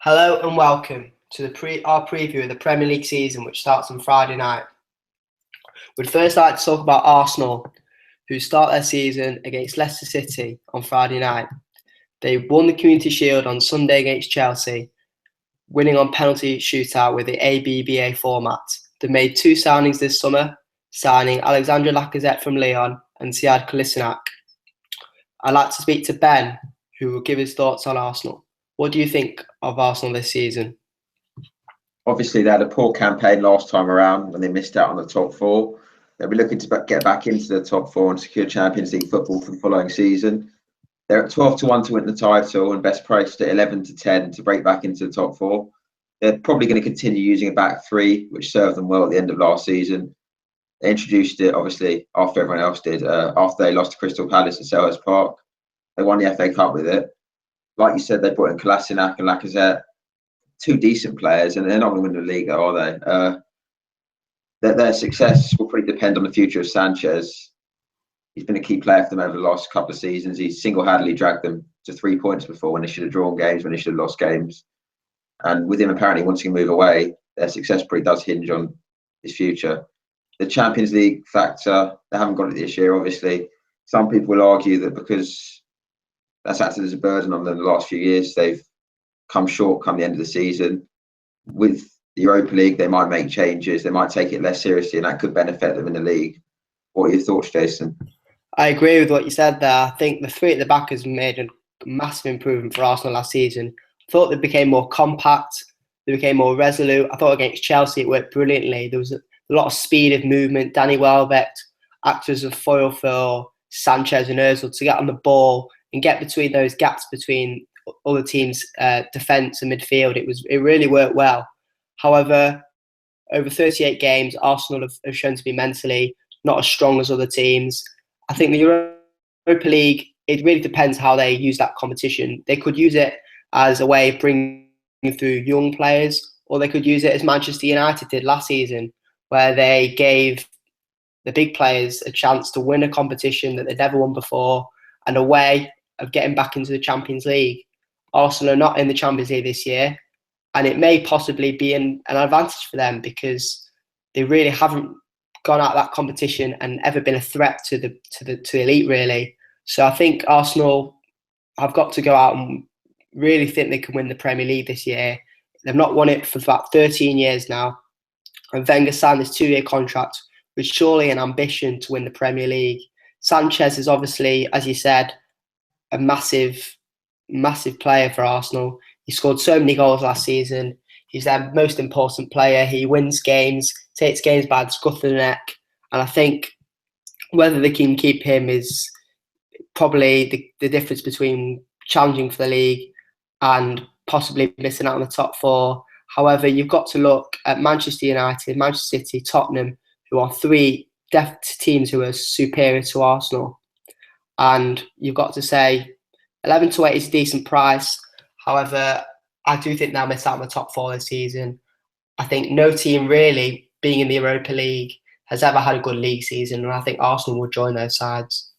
Hello and welcome to our preview of the Premier League season, which starts on Friday night. We'd first like to talk about Arsenal, who start their season against Leicester City on Friday night. They won the Community Shield on Sunday against Chelsea, winning on penalty shootout with the ABBA format. They made two signings this summer, signing Alexandre Lacazette from Lyon and Sead Kolasinac. I'd like to speak to Ben, who will give his thoughts on Arsenal. What do you think of Arsenal this season? Obviously, they had a poor campaign last time around and they missed out on the top four. They'll be looking to get back into the top four and secure Champions League football for the following season. They're at 12-1 to win the title and best priced at 11-10 to break back into the top four. They're probably going to continue using a back three, which served them well at the end of last season. They introduced it, obviously, after everyone else did, after they lost to Crystal Palace at Selhurst Park. They won the FA Cup with it. Like you said, they brought in Kolasinac and Lacazette, two decent players, and they're not going to win the league, are they? Their success will probably depend on the future of Sanchez. He's been a key player for them over the last couple of seasons. He's single-handedly dragged them to 3 points before when they should have drawn games, when they should have lost games. And with him apparently wanting to move away, their success probably does hinge on his future. The Champions League factor, they haven't got it this year, obviously. Some people will argue that because that's acted as a burden on them the last few years, they've come short come the end of the season. With the Europa League, they might make changes, they might take it less seriously, and that could benefit them in the league. What are your thoughts, Jason? I agree with what you said there. I think the three at the back has made a massive improvement for Arsenal last season. I thought they became more compact, they became more resolute. I thought against Chelsea it worked brilliantly. There was a lot of speed of movement. Danny Welbeck acted as a foil for Sanchez and Ozil to get on the ball and get between those gaps between other teams' defence and midfield. It really worked well. However, over 38 games, Arsenal have shown to be mentally not as strong as other teams. I think the Europa League, it really depends how they use that competition. They could use it as a way of bringing through young players, or they could use it as Manchester United did last season, where they gave the big players a chance to win a competition that they'd never won before and a way of getting back into the Champions League. Arsenal are not in the Champions League this year, and it may possibly be an advantage for them because they really haven't gone out of that competition and ever been a threat to the elite, really. So I think Arsenal have got to go out and really think they can win the Premier League this year. They've not won it for about 13 years now, and Wenger signed this 2-year contract with surely an ambition to win the Premier League. Sanchez is obviously, as you said, a massive player for Arsenal. He scored so many goals last season. He's their most important player. He wins games, takes games by the scruff of the neck. And I think whether they can keep him is probably the difference between challenging for the league and possibly missing out on the top four. However, you've got to look at Manchester United, Manchester City, Tottenham, who are three teams who are superior to Arsenal. And you've got to say 11-8 is a decent price. However, I do think they'll miss out on the top four this season. I think no team really, being in the Europa League, has ever had a good league season, and I think Arsenal will join those sides.